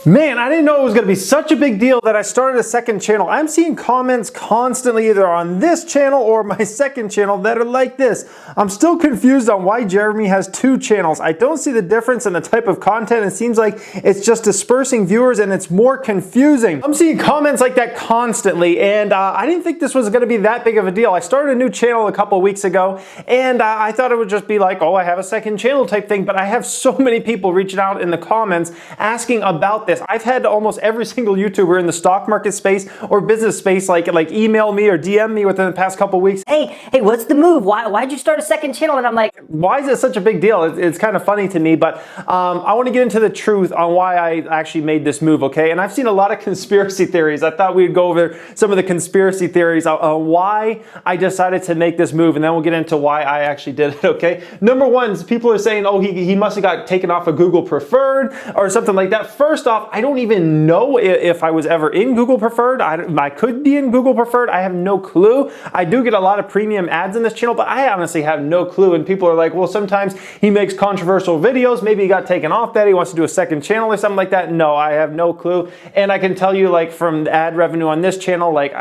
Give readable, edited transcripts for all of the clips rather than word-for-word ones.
Man, I didn't know it was going to be such a big deal that I started a second channel. I'm seeing comments constantly either on this channel or my second channel that are like this. I'm still confused on why Jeremy has two channels. I don't see the difference in the type of content. It seems like it's just dispersing viewers and it's more confusing. I'm seeing comments like that constantly, and I didn't think this was going to be that big of a deal. I started a new channel a couple weeks ago, and I thought it would just be like, oh, I have a second channel type thing, but I have so many people reaching out in the comments asking about this. I've had almost every single YouTuber in the stock market space or business space like email me or DM me within the past couple weeks. Hey, what's the move? Why'd you start a second channel? And I'm like, why is it such a big deal? It's kind of funny to me, but I want to get into the truth on why I actually made this move, okay? And I've seen a lot of conspiracy theories. I thought we'd go over some of the conspiracy theories on why I decided to make this move, and then we'll get into why I actually did it, okay? Number one is people are saying, oh, he must have got taken off of Google Preferred or something like that. First off, I don't even know if I was ever in Google Preferred. I could be in Google Preferred. I have no clue. I do get a lot of premium ads in this channel, but I honestly have no clue. And people are like, well, sometimes he makes controversial videos. Maybe he got taken off that. He wants to do a second channel or something like that. No, I have no clue. And I can tell you, like, from the ad revenue on this channel, like,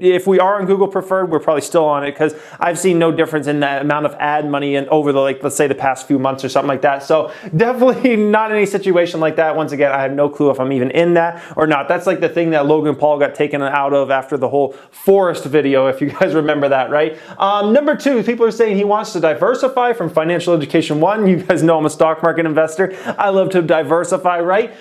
if we are on Google Preferred, we're probably still on it because I've seen no difference in the amount of ad money and over the, like, let's say the past few months or something like that. So definitely not any situation like that. Once again, I have no clue if I'm even in that or not. That's like the thing that Logan Paul got taken out of after the whole forest video, if you guys remember that, right? Number two, people are saying he wants to diversify from Financial Education 1. You guys know I'm a stock market investor. I love to diversify, right?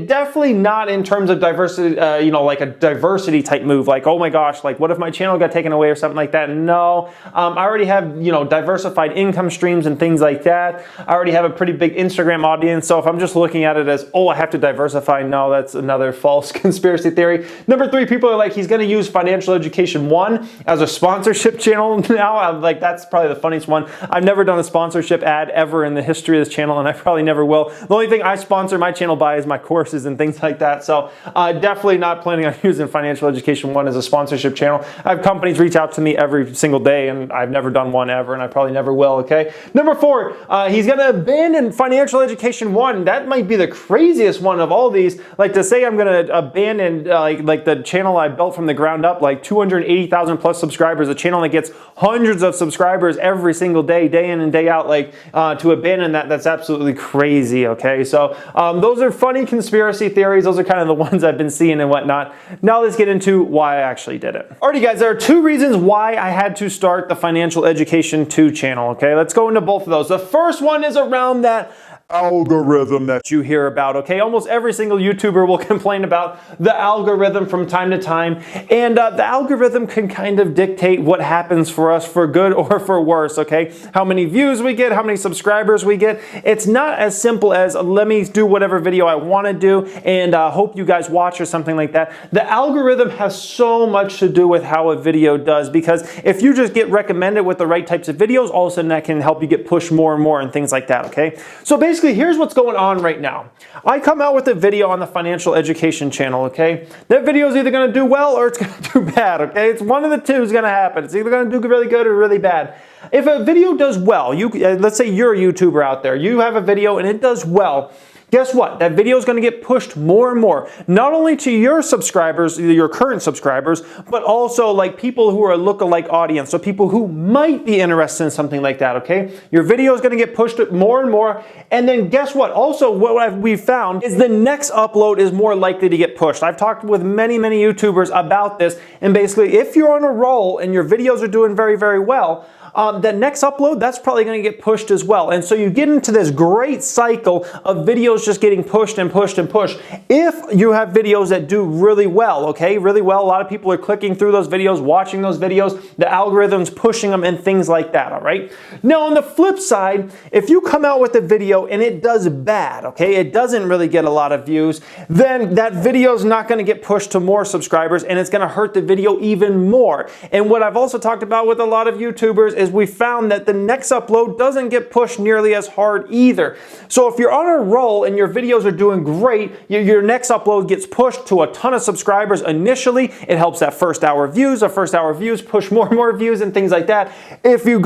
Definitely not in terms of diversity, like a diversity type move. Like, oh my gosh, like what if my channel got taken away or something like that? No, I already have, diversified income streams and things like that. I already have a pretty big Instagram audience. So if I'm just looking at it as, oh, I have to diversify, no, that's another false conspiracy theory. Number three, people are like, he's going to use Financial Education 1 as a sponsorship channel now. I'm like, that's probably the funniest one. I've never done a sponsorship ad ever in the history of this channel, and I probably never will. The only thing I sponsor my channel by is my courses and things like that. So definitely not planning on using Financial Education 1 as a sponsorship channel. I have companies reach out to me every single day, and I've never done one ever, and I probably never will, okay? Number four, he's going to abandon Financial Education 1. That might be the craziest one of all these. Like, to say I'm going to abandon like the channel I built from the ground up, like 280,000 plus subscribers, a channel that gets hundreds of subscribers every single day, day in and day out, like to abandon that, that's absolutely crazy, okay? So those are funny conspiracy theories. Those are kind of the ones I've been seeing and whatnot. Now let's get into why I actually did it. Alrighty guys, there are two reasons why I had to start the Financial Education 2 channel, okay? Let's go into both of those. The first one is around that algorithm that you hear about, okay? Almost every single YouTuber will complain about the algorithm from time to time, and the algorithm can kind of dictate what happens for us for good or for worse, okay? How many views we get, how many subscribers we get. It's not as simple as let me do whatever video I want to do and hope you guys watch or something like that. The algorithm has so much to do with how a video does, because if you just get recommended with the right types of videos, all of a sudden that can help you get pushed more and more and things like that, okay? So basically, here's what's going on right now. I come out with a video on the Financial Education channel, okay? That video is either going to do well or it's going to do bad, okay? It's one of the two is going to happen. It's either going to do really good or really bad. If a video does well, let's say you're a YouTuber out there, you have a video and it does well, guess what? That video is going to get pushed more and more, not only to your subscribers, your current subscribers, but also like people who are a lookalike audience, so people who might be interested in something like that, okay? Your video is going to get pushed more and more, and then guess what? Also, what we've found is the next upload is more likely to get pushed. I've talked with many YouTubers about this, and basically, if you're on a roll and your videos are doing very, very well, that next upload, that's probably going to get pushed as well. And so you get into this great cycle of videos just getting pushed and pushed and pushed. If you have videos that do really well, okay, really well, a lot of people are clicking through those videos, watching those videos, the algorithm's pushing them and things like that, all right? Now, on the flip side, if you come out with a video and it does bad, okay, it doesn't really get a lot of views, then that video is not going to get pushed to more subscribers, and it's going to hurt the video even more. And what I've also talked about with a lot of YouTubers is is we found that the next upload doesn't get pushed nearly as hard either. So if you're on a roll and your videos are doing great, your next upload gets pushed to a ton of subscribers initially. It helps that first hour views. The first hour views push more and more views and things like that. If you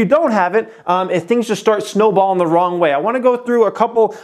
don't have it, if things just start snowballing the wrong way. I want to go through a couple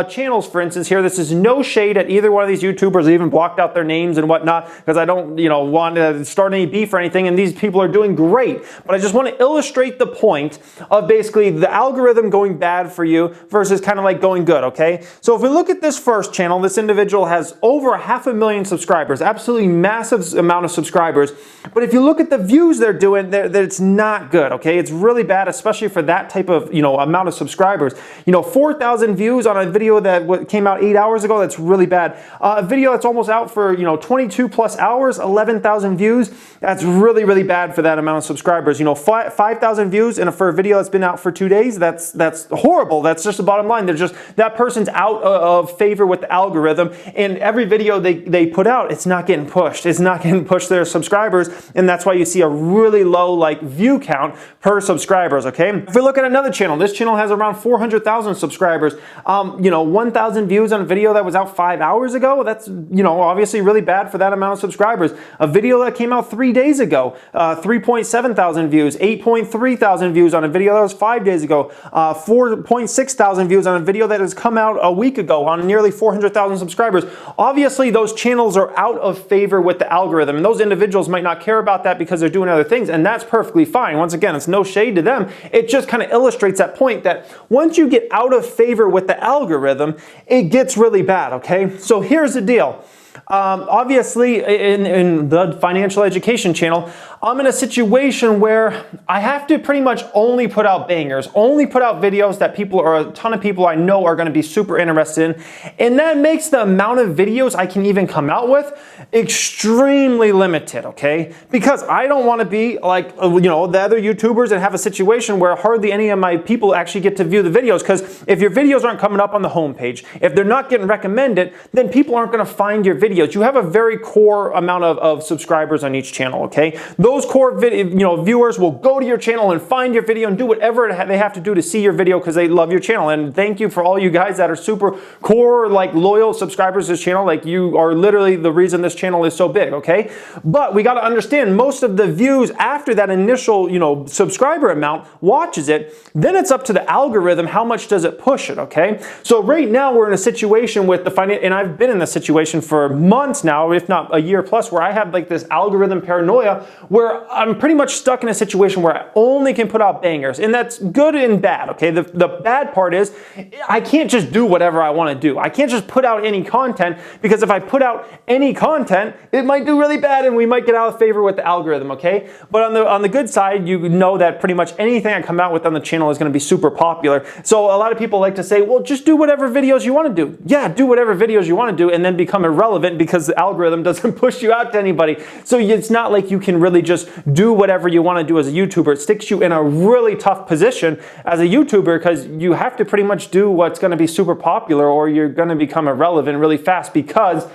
channels, for instance, here. This is no shade at either one of these YouTubers. I even blocked out their names and whatnot because I don't, want to start any beef or anything. And these people are doing great. But I just want to illustrate the point of basically the algorithm going bad for you versus kind of like going good, okay? So if we look at this first channel, this individual has over 500,000 subscribers, absolutely massive amount of subscribers. But if you look at the views they're doing, it's not good, okay? It's really bad, especially for that type of, amount of subscribers. 4,000 views on a video that came out 8 hours ago, that's really bad. A video that's almost out for, 22 plus hours, 11,000 views, that's really, really bad for that amount of subscribers. 5,000 views for a video that's been out for 2 days, that's horrible. That's just the bottom line. That person's out of favor with the algorithm, and every video they put out, it's not getting pushed. It's not getting pushed to their subscribers, and that's why you see a really low view count per subscribers, okay? If we look at another channel, this channel has around 400,000 subscribers. 1,000 views on a video that was out 5 hours ago, that's, obviously really bad for that amount of subscribers. A video that came out 3 days ago, 3.7 thousand views, 8.3 thousand views on a video that was 5 days ago, 4.6 thousand views on a video that has come out a week ago on nearly 400,000 subscribers. Obviously, those channels are out of favor with the algorithm, and those individuals might not care about that because they're doing other things, and that's perfectly fine. Once again, it's no shade to them. It just kind of illustrates that point that once you get out of favor with the algorithm, it gets really bad, okay? So here's the deal. Obviously, in the financial education channel, I'm in a situation where I have to pretty much only put out bangers, only put out videos that a ton of people I know are going to be super interested in. And that makes the amount of videos I can even come out with extremely limited, okay? Because I don't want to be like, the other YouTubers and have a situation where hardly any of my people actually get to view the videos. Because if your videos aren't coming up on the homepage, if they're not getting recommended, then people aren't going to find your videos. You have a very core amount of subscribers on each channel, okay? Those core viewers will go to your channel and find your video and do whatever they have to do to see your video because they love your channel. And thank you for all you guys that are super core, loyal subscribers to this channel. You are literally the reason this channel is so big, okay? But we got to understand most of the views after that initial, subscriber amount watches it, then it's up to the algorithm, how much does it push it, okay? So right now we're in a situation with and I've been in this situation for months now, if not a year plus, where I have this algorithm paranoia where I'm pretty much stuck in a situation where I only can put out bangers, and that's good and bad, okay? The bad part is I can't just do whatever I want to do. I can't just put out any content, because if I put out any content, it might do really bad and we might get out of favor with the algorithm, okay? But on the good side, you know that pretty much anything I come out with on the channel is going to be super popular. So a lot of people like to say, well, just do whatever videos you want to do. Yeah, do whatever videos you want to do and then become irrelevant because the algorithm doesn't push you out to anybody. So it's not like you can really just do whatever you want to do as a YouTuber. It sticks you in a really tough position as a YouTuber because you have to pretty much do what's going to be super popular or you're going to become irrelevant really fast, because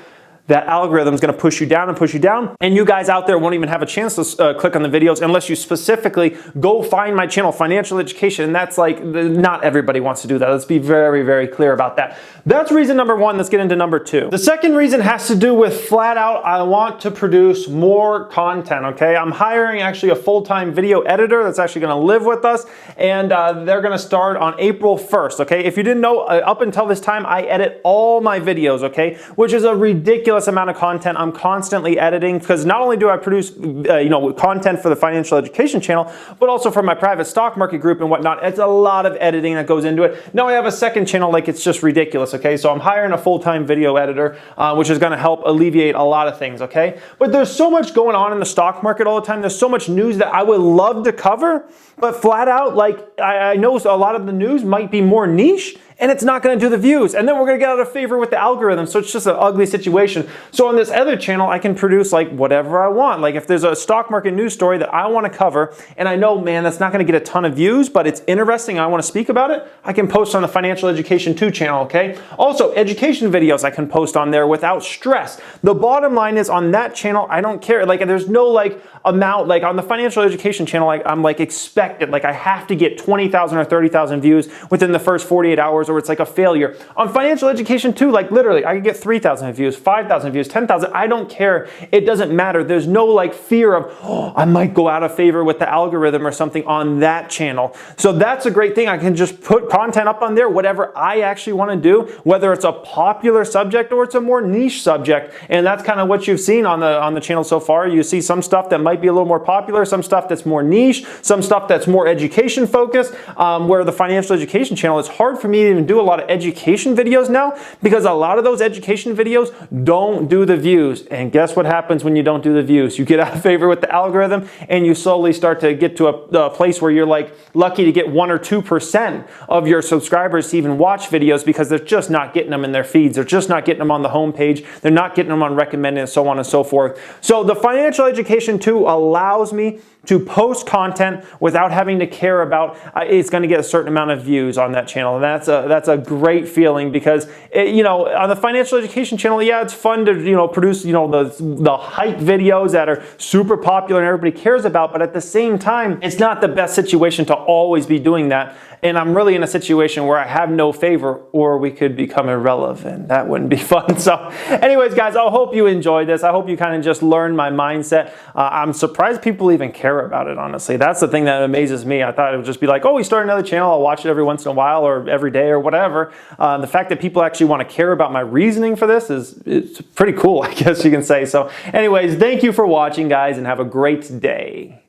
that algorithm is going to push you down and push you down. And you guys out there won't even have a chance to click on the videos unless you specifically go find my channel, Financial Education. And that's not everybody wants to do that. Let's be very, very clear about that. That's reason number one. Let's get into number two. The second reason has to do with flat out, I want to produce more content, okay? I'm hiring actually a full-time video editor that's actually going to live with us, and they're going to start on April 1st, okay? If you didn't know, up until this time, I edit all my videos, okay? Which is a ridiculous amount of content. I'm constantly editing because not only do I produce content for the financial education channel, but also for my private stock market group and whatnot. It's a lot of editing that goes into it. Now I have a second channel, it's just ridiculous, okay? So I'm hiring a full-time video editor, which is going to help alleviate a lot of things, okay? But there's so much going on in the stock market all the time. There's so much news that I would love to cover, but flat out, I know a lot of the news might be more niche and it's not going to do the views. And then we're going to get out of favor with the algorithm. So it's just an ugly situation. So on this other channel, I can produce like whatever I want. Like if there's a stock market news story that I want to cover, and I know, man, that's not going to get a ton of views, but it's interesting, I want to speak about it, I can post on the Financial Education 2 channel, okay? Also, education videos I can post on there without stress. The bottom line is on that channel, I don't care. Like there's no like amount, like on the Financial Education channel, I'm like expected, like I have to get 20,000 or 30,000 views within the first 48 hours or it's like a failure. On Financial Education 2, like literally, I could get 3,000 views, 5,000 views, 10,000. I don't care. It doesn't matter. There's no like fear of, oh, I might go out of favor with the algorithm or something on that channel. So that's a great thing. I can just put content up on there, whatever I actually want to do, whether it's a popular subject or it's a more niche subject. And that's kind of what you've seen on the channel so far. You see some stuff that might be a little more popular, some stuff that's more niche, some stuff that's more education focused, where the Financial Education channel, it's hard for me to even do a lot of education videos now because a lot of those education videos don't do the views. And guess what happens when you don't do the views? You get out of favor with the algorithm and you slowly start to get to a place where you're like lucky to get 1 or 2% of your subscribers to even watch videos because they're just not getting them in their feeds. They're just not getting them on the homepage. They're not getting them on recommended and so on and so forth. So the Financial Education 2 allows me to post content without having to care about it's going to get a certain amount of views on that channel. And that's a great feeling because on the Financial Education channel, yeah, it's fun to produce the hype videos that are super popular and everybody cares about, but at the same time, it's not the best situation to always be doing that. And I'm really in a situation where I have no favor or we could become irrelevant. That wouldn't be fun. So anyways, guys, I hope you enjoyed this. I hope you kind of just learned my mindset. I'm surprised people even care about it, honestly. That's the thing that amazes me. I thought it would just be like, oh, we start another channel. I'll watch it every once in a while or every day or whatever. The fact that people actually want to care about my reasoning for this it's pretty cool, I guess you can say. So anyways, thank you for watching, guys, and have a great day.